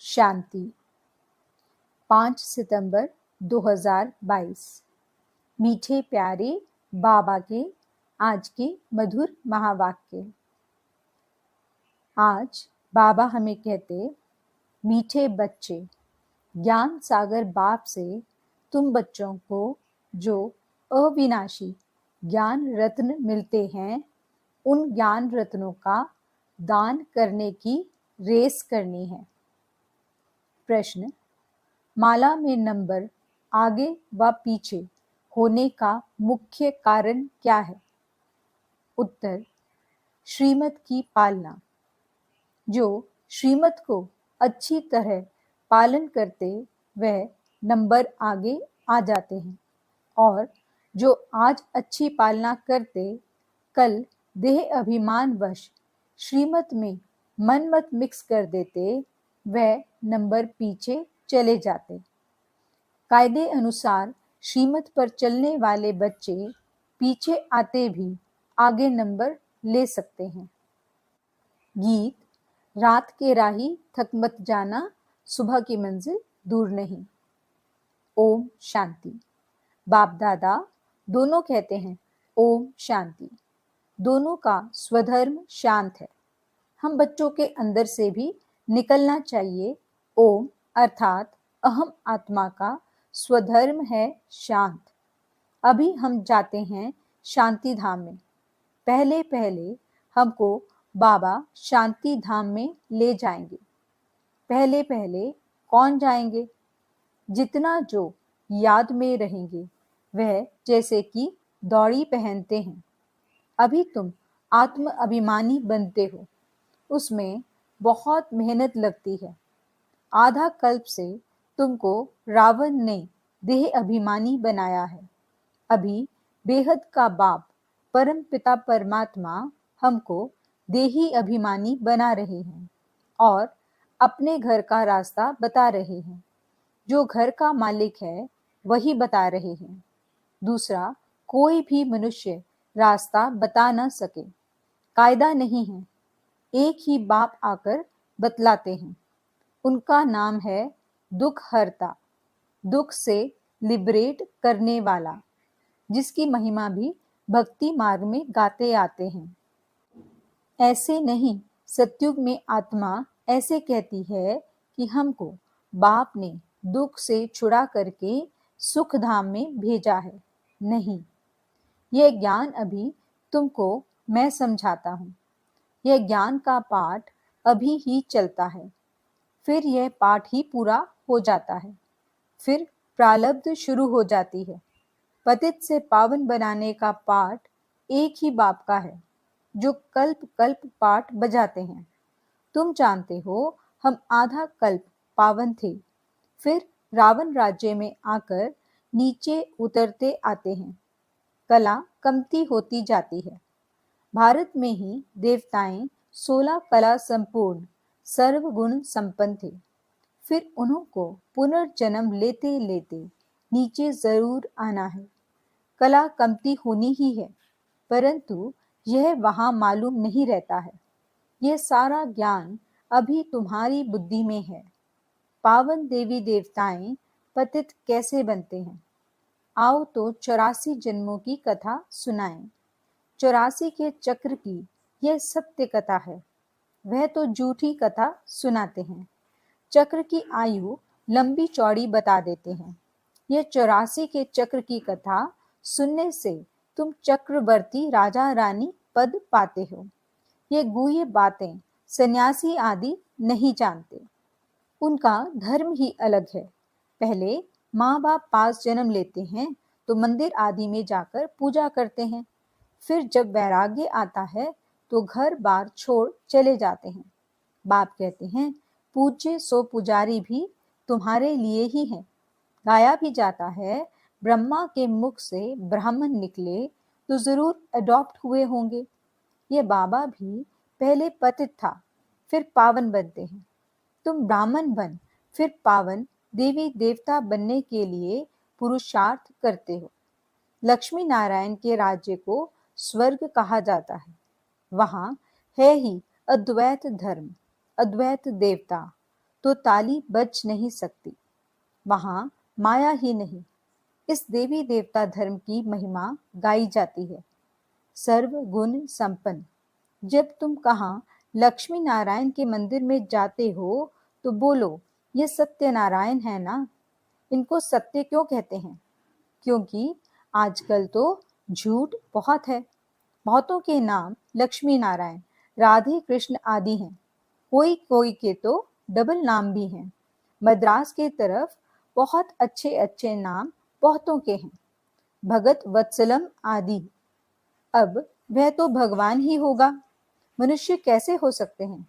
शांति 5 सितंबर 2022। मीठे प्यारे बाबा के आज के मधुर महावाक्य। आज बाबा हमें कहते, मीठे बच्चे, ज्ञान सागर बाप से तुम बच्चों को जो अविनाशी ज्ञान रत्न मिलते हैं, उन ज्ञान रत्नों का दान करने की रेस करनी है। प्रश्न: माला में नंबर आगे व पीछे होने का मुख्य कारण क्या है? उत्तर: श्रीमत की पालना। जो श्रीमत को अच्छी तरह पालन करते वह नंबर आगे आ जाते हैं, और जो आज अच्छी पालना करते कल देह अभिमानवश श्रीमत में मन मत मिक्स कर देते, वह नंबर पीछे चले जाते। कायदे अनुसार श्रीमत पर चलने वाले बच्चे पीछे आते भी आगे नंबर ले सकते हैं। गीत: रात के राही थक मत जाना, सुबह की मंजिल दूर नहीं। ओम शांति। बाप दादा दोनों कहते हैं ओम शांति। दोनों का स्वधर्म शांत है। हम बच्चों के अंदर से भी निकलना चाहिए। ओम अर्थात अहम आत्मा का स्वधर्म है शांत। अभी हम जाते हैं शांति धाम में। पहले पहले हमको बाबा शांति धाम में ले जाएंगे। पहले पहले कौन जाएंगे? जितना जो याद में रहेंगे, वह जैसे कि दौड़ी पहनते हैं। अभी तुम आत्म अभिमानी बनते हो, उसमें बहुत मेहनत लगती है। आधा कल्प से तुमको रावण ने देह अभिमानी बनाया है। अभी बेहद का बाप परम पिता परमात्मा हमको देही अभिमानी बना रहे हैं और अपने घर का रास्ता बता रहे हैं। जो घर का मालिक है वही बता रहे हैं। दूसरा कोई भी मनुष्य रास्ता बता न सके। कायदा नहीं है, एक ही बाप आकर बतलाते हैं। उनका नाम है दुख हरता, दुख से लिबरेट करने वाला, जिसकी महिमा भी भक्ति मार्ग में गाते आते हैं। ऐसे नहीं, सतयुग में आत्मा ऐसे कहती है कि हमको बाप ने दुख से छुड़ा करके सुख धाम में भेजा है। नहीं, यह ज्ञान अभी तुमको मैं समझाता हूँ। यह ज्ञान का पाठ अभी ही चलता है, फिर यह पाठ ही पूरा हो जाता है, फिर प्रारब्ध शुरू हो जाती है। पतित से पावन बनाने का पाठ एक ही बाप का है, जो कल्प कल्प पाठ बजाते हैं। तुम जानते हो, हम आधा कल्प पावन थे, फिर रावण राज्य में आकर नीचे उतरते आते हैं। कला कमती होती जाती है। भारत में ही देवताएं 16 कला संपूर्ण सर्वगुण संपन्न थे। फिर उनको पुनर्जन्म लेते लेते नीचे जरूर आना है। कला कमती होनी ही है, परंतु यह वहां मालूम नहीं रहता है। यह सारा ज्ञान अभी तुम्हारी बुद्धि में है। पावन देवी देवताएं पतित कैसे बनते हैं? आओ तो 84 जन्मों की कथा सुनाएं। 84 के चक्र की यह सत्य कथा है। वह तो झूठी कथा सुनाते हैं। चक्र की आयु लंबी चौड़ी बता देते हैं। यह 84 के चक्र की कथा सुनने से तुम चक्रवर्ती राजा रानी पद पाते हो। ये गुह्य बातें सन्यासी आदि नहीं जानते। उनका धर्म ही अलग है। पहले माँ बाप पास जन्म लेते हैं तो मंदिर आदि में जाकर पूजा करते हैं। फिर जब वैराग्य आता है तो घर बार छोड़ चले जाते हैं। बाप कहते हैं, पूज्य सो पुजारी भी तुम्हारे लिए ही हैं। गाया भी जाता है, ब्रह्मा के मुख से ब्राह्मण निकले तो जरूर अडॉप्ट हुए होंगे। ये बाबा भी पहले पतित था, फिर पावन बनते हैं। तुम ब्राह्मण बन फिर पावन देवी देवता बनने के लिए पुरुषार्थ करते हो। लक्ष्मी नारायण के राज्य को स्वर्ग कहा जाता है। वहां है ही अद्वैत धर्म, अद्वैत देवता, तो ताली बज नहीं सकती। वहां माया ही नहीं, इस देवी देवता धर्म की महिमा गाई जाती है। सर्व गुण संपन्न। जब तुम कहाँ लक्ष्मी नारायण के मंदिर में जाते हो तो बोलो, ये सत्यनारायण है ना। इनको सत्य क्यों कहते हैं? क्योंकि आजकल तो झूठ बहुत है। बहुतों के नाम लक्ष्मी नारायण, राधे कृष्ण आदि हैं। कोई कोई के तो डबल नाम भी हैं। मद्रास के तरफ बहुत अच्छे अच्छे नाम बहुतों के हैं, भगत वत्सलम आदि। अब वह तो भगवान ही होगा, मनुष्य कैसे हो सकते हैं?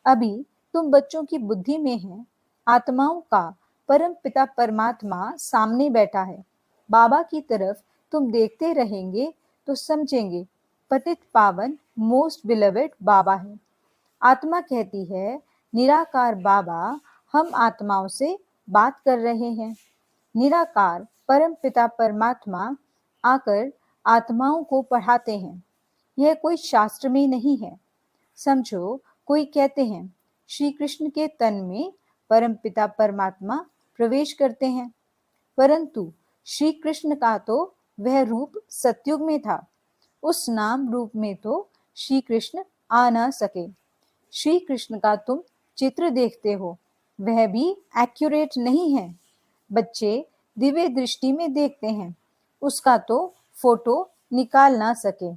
अभी तुम बच्चों की बुद्धि में है। आत्माओं का परम पिता परमात्मा सामने बैठा है। बाबा की तरफ तुम देखते रहेंगे तो समझेंगे पतित पावन मोस्ट बिलवेड बाबा है। आत्मा कहती है, निराकार बाबा, हम आत्माओं से बात कर रहे हैं। निराकार परम पिता परमात्मा आकर आत्माओं को पढ़ाते हैं। यह कोई शास्त्र में नहीं है। समझो, कोई कहते हैं श्री कृष्ण के तन में परम पिता परमात्मा प्रवेश करते हैं, परंतु श्री कृष्ण का तो वह रूप सतयुग में था। उस नाम रूप में तो श्री कृष्ण आ न सके। श्री कृष्ण का तुम चित्र देखते हो, वह भी एक्यूरेट नहीं है। बच्चे दिव्य दृष्टि में देखते हैं, उसका तो फोटो निकाल ना सके।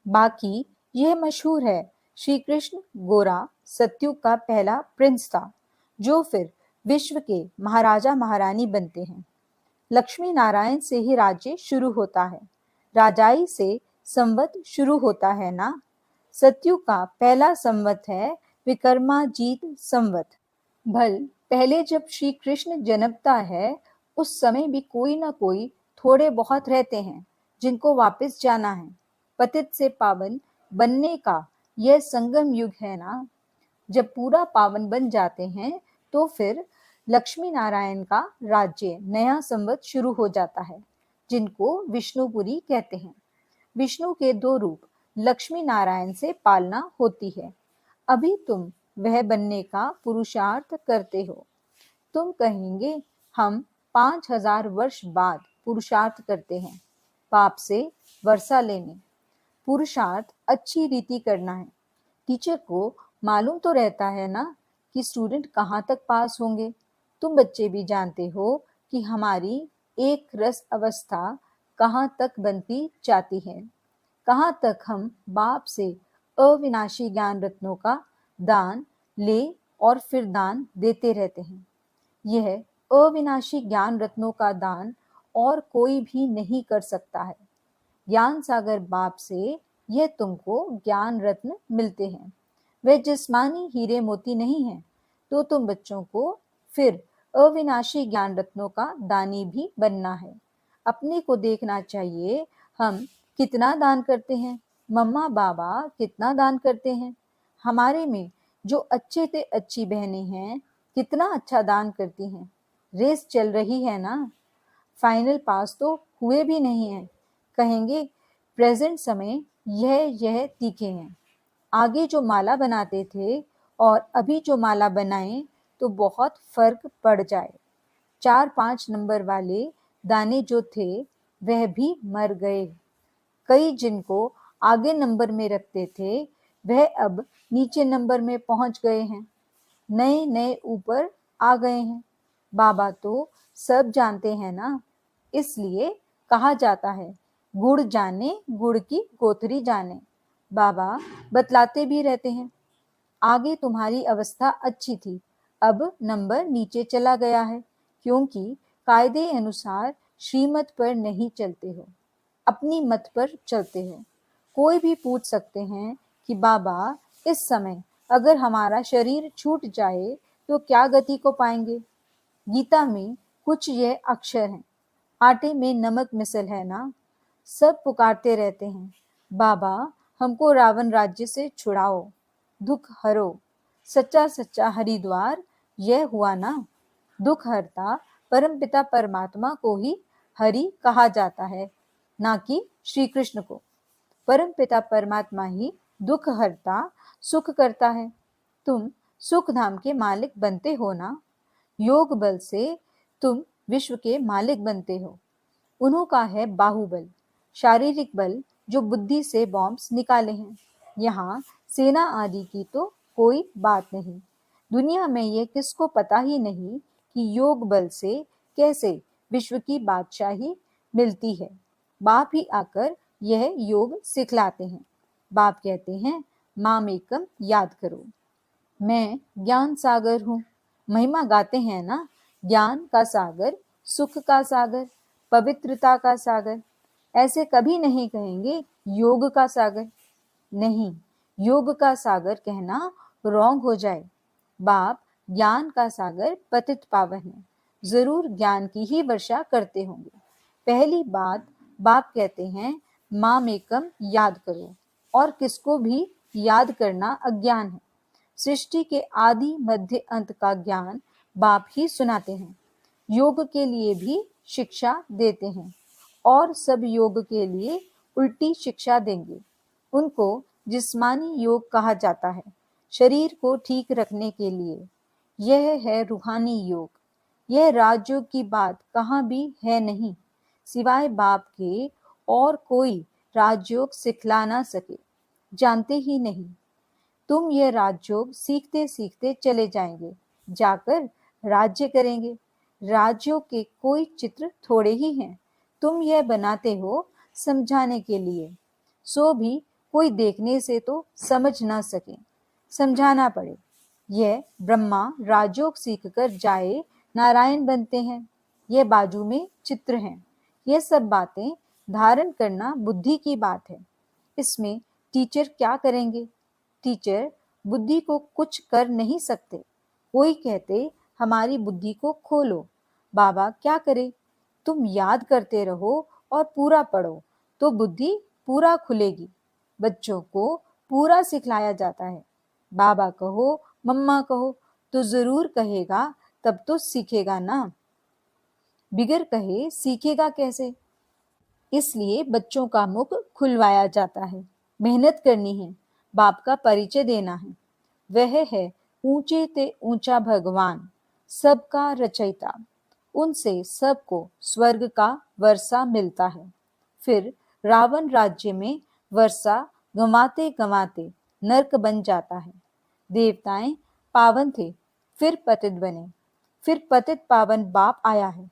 बाकी यह मशहूर है, श्री कृष्ण गोरा सतयुग का पहला प्रिंस था, जो फिर विश्व के महाराजा महारानी बनते हैं। लक्ष्मी नारायण से ही राज्य शुरू होता है, राजाई से संवत शुरू होता है ना। सतयुग का पहला संवत है विक्रमाजीत संवत। भल पहले जब श्री कृष्ण जन्मता है, उस समय भी कोई ना कोई थोड़े बहुत रहते हैं जिनको वापस जाना है। पतित से पावन बनने का यह संगम युग है ना। जब पूरा पावन बन जाते हैं तो फिर लक्ष्मी नारायण का राज्य नया संवत शुरू हो जाता है, जिनको विष्णुपुरी कहते हैं। विष्णु के दो रूप लक्ष्मी नारायण से पालना होती है। अभी तुम वह बनने का पुरुषार्थ करते हो। तुम कहेंगे, हम 5000 वर्ष बाद पुरुषार्थ करते हैं, पाप से वर्षा लेने। पुरुषार्थ अच्छी रीति करना है। टीचर को मालूम तो रहता है ना कि स्टूडेंट कहाँ तक पास होंगे। तुम बच्चे भी जानते हो कि हमारी एक रस अवस्था कहाँ तक बनती जाती है, कहाँ तक हम बाप से अविनाशी ज्ञान रत्नों का दान ले और फिर दान देते रहते हैं। यह अविनाशी ज्ञान रत्नों का दान और कोई भी नहीं कर सकता है। ज्ञान सागर बाप से यह तुमको ज्ञान रत्न मिलते हैं। वे जिस्मानी हीरे मोती नहीं हैं, तो तुम बच्चों को फिर अविनाशी ज्ञान रत्नों का दानी भी बनना है। अपने को देखना चाहिए, हम कितना दान करते हैं, मम्मा बाबा कितना दान करते हैं। हमारे में जो अच्छे से अच्छी बहनें हैं, कितना अच्छा दान करती हैं। रेस चल रही है ना, फाइनल पास तो हुए भी नहीं है। कहेंगे प्रेजेंट समय यह तीखे हैं। आगे जो माला बनाते थे और अभी जो माला बनाएं तो बहुत फर्क पड़ जाए। 4-5 नंबर वाले दाने जो थे वह भी मर गए। कई जिनको आगे नंबर में रखते थे वह अब नीचे नंबर में पहुंच गए हैं। नए नए ऊपर आ गए हैं। बाबा तो सब जानते हैं ना, इसलिए कहा जाता है, गुड़ जाने गुड़ की कोथरी जाने। बाबा बतलाते भी रहते हैं, आगे तुम्हारी अवस्था अच्छी थी, अब नंबर नीचे चला गया है, क्योंकि कायदे अनुसार श्रीमत पर नहीं चलते हो, अपनी मत पर चलते हो। कोई भी पूछ सकते हैं कि बाबा, इस समय अगर हमारा शरीर छूट जाए तो क्या गति को पाएंगे? गीता में कुछ यह अक्षर हैं, आटे में नमक मिसल है ना। सब पुकारते रहते हैं, बाबा हमको रावण राज्य से छुड़ाओ, दुख हरो। सच्चा सच्चा हरिद्वार यह हुआ ना। दुख हरता परमपिता परमात्मा को ही हरि कहा जाता है, ना कि श्री कृष्ण को। परमपिता परमात्मा ही दुख हरता सुख करता है। तुम सुख धाम के मालिक बनते हो ना। योग बल से तुम विश्व के मालिक बनते हो। उन्हों का है बाहुबल, शारीरिक बल, जो बुद्धि से बॉम्ब्स निकाले हैं। यहाँ सेना आदि की तो कोई बात नहीं। दुनिया में ये किसको पता ही नहीं कि योग बल से कैसे विश्व की बादशाही मिलती है। बाप ही आकर यह योग सिखलाते हैं। बाप कहते हैं, माम एकम याद करो, मैं ज्ञान सागर हूँ। महिमा गाते हैं ना, ज्ञान का सागर, सुख का सागर, पवित्रता का सागर। ऐसे कभी नहीं कहेंगे योग का सागर। नहीं, योग का सागर कहना रॉन्ग हो जाए। बाप ज्ञान का सागर पतित पावन है, जरूर ज्ञान की ही वर्षा करते होंगे। पहली बात, बाप कहते हैं माम एकम याद करो, और किसको भी याद करना अज्ञान है। सृष्टि के आदि मध्य अंत का ज्ञान बाप ही सुनाते हैं। योग के लिए भी शिक्षा देते हैं, और सब योग के लिए उल्टी शिक्षा देंगे। उनको जिस्मानी योग कहा जाता है, शरीर को ठीक रखने के लिए। यह है रूहानी योग। यह राजयोग की बात कहाँ भी है नहीं। सिवाय बाप के और कोई राजयोग सिखला ना सके, जानते ही नहीं। तुम यह राजयोग सीखते सीखते चले जाएंगे, जाकर राज्य करेंगे। राज्यों के कोई चित्र थोड़े ही हैं, तुम यह बनाते हो समझाने के लिए। सो भी कोई देखने से तो समझ ना सके, समझाना पड़े। यह ब्रह्मा राजयोग सीखकर जाए नारायण बनते हैं, यह बाजू में चित्र हैं। यह सब बातें धारण करना बुद्धि की बात है। इसमें टीचर क्या करेंगे? टीचर बुद्धि को कुछ कर नहीं सकते। कोई कहते हमारी बुद्धि को खोलो। बाबा क्या करे? तुम याद करते रहो और पूरा पढ़ो तो बुद्धि पूरा खुलेगी। बच्चों को पूरा सिखलाया जाता है। बाबा कहो, मम्मा कहो तो जरूर कहेगा, तब तो सीखेगा ना। बिगर कहे सीखेगा कैसे? इसलिए बच्चों का मुख खुलवाया जाता है। मेहनत करनी है, बाप का परिचय देना है। वह है ऊंचे ते ऊंचा भगवान, सबका रचयिता। उनसे सबको स्वर्ग का वर्षा मिलता है। फिर रावण राज्य में वर्षा गंवाते गंवाते नरक बन जाता है। देवताएं पावन थे, फिर पतित बने। फिर पतित पावन बाप आया है।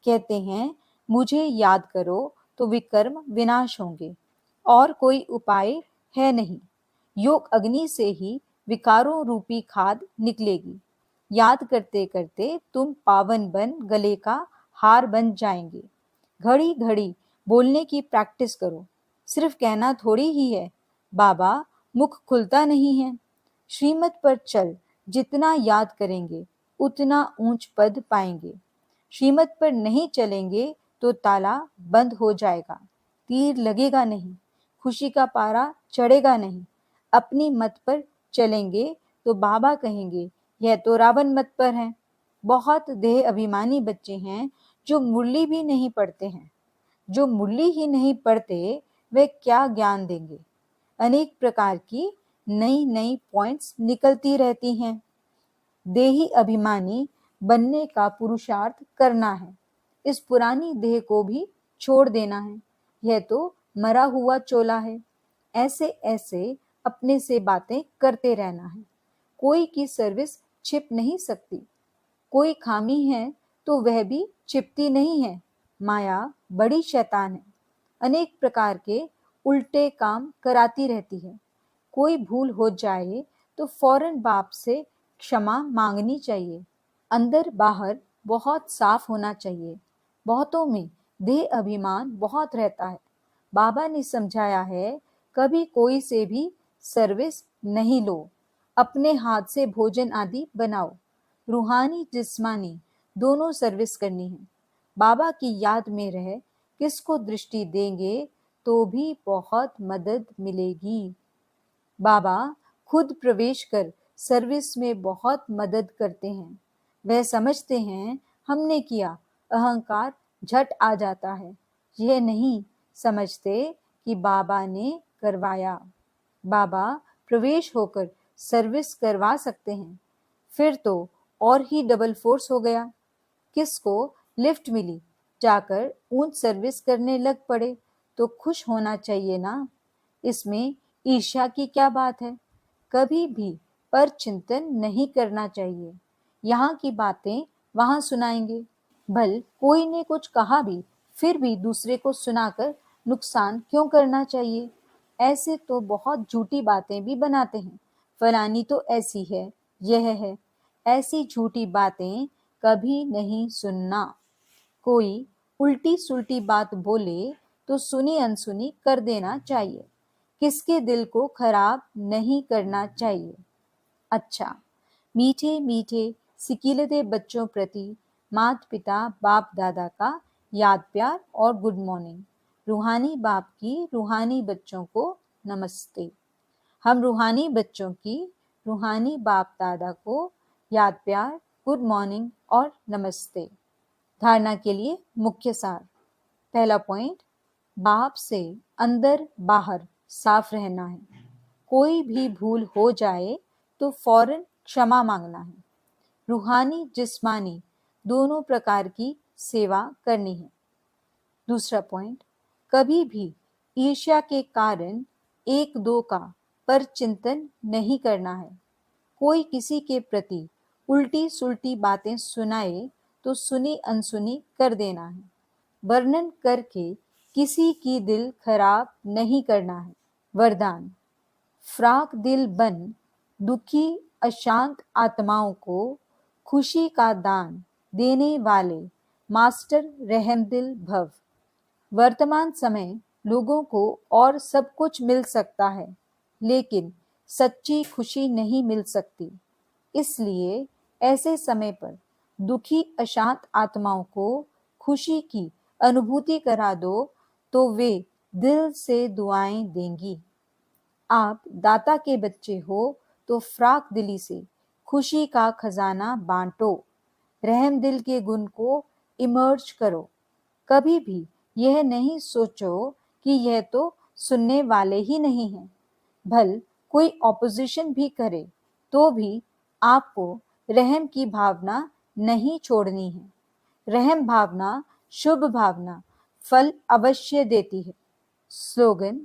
कहते हैं मुझे याद करो तो विकर्म विनाश होंगे, और कोई उपाय है नहीं। योग अग्नि से ही विकारों रूपी खाद निकलेगी। याद करते करते तुम पावन बन गले का हार बन जाएंगे। घड़ी घड़ी बोलने की प्रैक्टिस करो, सिर्फ कहना थोड़ी ही है। बाबा मुख खुलता नहीं है। श्रीमत पर चल, जितना याद करेंगे उतना ऊंच पद पाएंगे। श्रीमत पर नहीं चलेंगे तो ताला बंद हो जाएगा, तीर लगेगा नहीं, खुशी का पारा चढ़ेगा नहीं। अपनी मत पर चलेंगे तो बाबा कहेंगे यह तो रावण मत पर है। बहुत देह अभिमानी बच्चे हैं जो मुरली भी नहीं पढ़ते हैं। जो मुरली ही नहीं पढ़ते वे क्या ज्ञान देंगे? अनेक प्रकार की नई नई पॉइंट्स निकलती रहती हैं। देही अभिमानी बनने का पुरुषार्थ करना है। इस पुरानी देह को भी छोड़ देना है। यह तो मरा हुआ चोला है। ऐसे ऐसे अपने से बातें करते रहना है। कोई की सर्विस छिप नहीं सकती। कोई खामी है तो वह भी छिपती नहीं है। माया बड़ी शैतान है, अनेक प्रकार के उल्टे काम कराती रहती है। कोई भूल हो जाए तो फौरन बाप से क्षमा मांगनी चाहिए। अंदर बाहर बहुत साफ होना चाहिए। बहुतों में देह अभिमान बहुत रहता है। बाबा ने समझाया है, कभी कोई से भी सर्विस नहीं लो। अपने हाथ से भोजन आदि बनाओ। रूहानी जिस्मानी दोनों सर्विस करनी है। बाबा की याद में रह किसको दृष्टि देंगे तो भी बहुत मदद मिलेगी। बाबा खुद प्रवेश कर सर्विस में बहुत मदद करते हैं। वह समझते हैं हमने किया, अहंकार झट आ जाता है। यह नहीं समझते कि बाबा ने करवाया। बाबा प्रवेश होकर सर्विस करवा सकते हैं। फिर तो और ही डबल फोर्स हो गया। किसको लिफ्ट मिली, जाकर ऊंट सर्विस करने लग पड़े, तो खुश होना चाहिए ना। इसमें ईर्ष्या की क्या बात है। कभी भी पर चिंतन नहीं करना चाहिए। यहाँ की बातें वहां सुनाएंगे। भल कोई ने कुछ कहा भी, फिर भी दूसरे को सुनाकर नुकसान क्यों करना चाहिए। ऐसे तो बहुत झूठी बातें भी बनाते हैं। फलानी तो ऐसी है, यह है। ऐसी झूठी बातें कभी नहीं सुनना। कोई उल्टी सुल्टी बात बोले तो सुनी अनसुनी कर देना चाहिए। किसके दिल को खराब नहीं करना चाहिए। अच्छा, मीठे मीठे सिकीलते बच्चों प्रति माता पिता बाप दादा का याद प्यार और गुड मॉर्निंग। रूहानी बाप की रूहानी बच्चों को नमस्ते। हम रूहानी बच्चों की रूहानी बाप दादा को याद प्यार, गुड मॉर्निंग और नमस्ते। धारणा के लिए मुख्य सार। पहला पॉइंट, बाप से अंदर बाहर साफ रहना है। कोई भी भूल हो जाए तो फौरन क्षमा मांगना है। रूहानी जिस्मानी दोनों प्रकार की सेवा करनी है। दूसरा पॉइंट, कभी भी ईर्ष्या के कारण एक दो का पर चिंतन नहीं करना है। कोई किसी के प्रति उल्टी सुल्टी बातें सुनाए तो सुनी अनसुनी कर देना है। वर्णन करके किसी की दिल खराब नहीं करना है। वरदान, फ्राक दिल बन दुखी अशांत आत्माओं को खुशी का दान देने वाले मास्टर रहमदिल भव। वर्तमान समय लोगों को और सब कुछ मिल सकता है, लेकिन सच्ची खुशी नहीं मिल सकती। इसलिए ऐसे समय पर दुखी अशांत आत्माओं को खुशी की अनुभूति करा दो तो वे दिल से दुआएं देंगी। आप दाता के बच्चे हो तो फ्राक दिली से खुशी का खजाना बांटो। रहम दिल के गुण को इमर्ज करो। कभी भी यह नहीं सोचो कि यह तो सुनने वाले ही नहीं हैं। भल कोई ऑपोजिशन भी करे तो भी आपको रहम की भावना नहीं छोड़नी है। रहम भावना शुभ भावना फल अवश्य देती है। स्लोगन,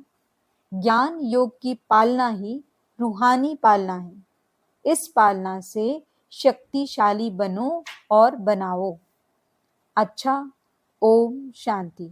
ज्ञान योग की पालना ही रूहानी पालना है। इस पालना से शक्तिशाली बनो और बनाओ। अच्छा, ओम शांति।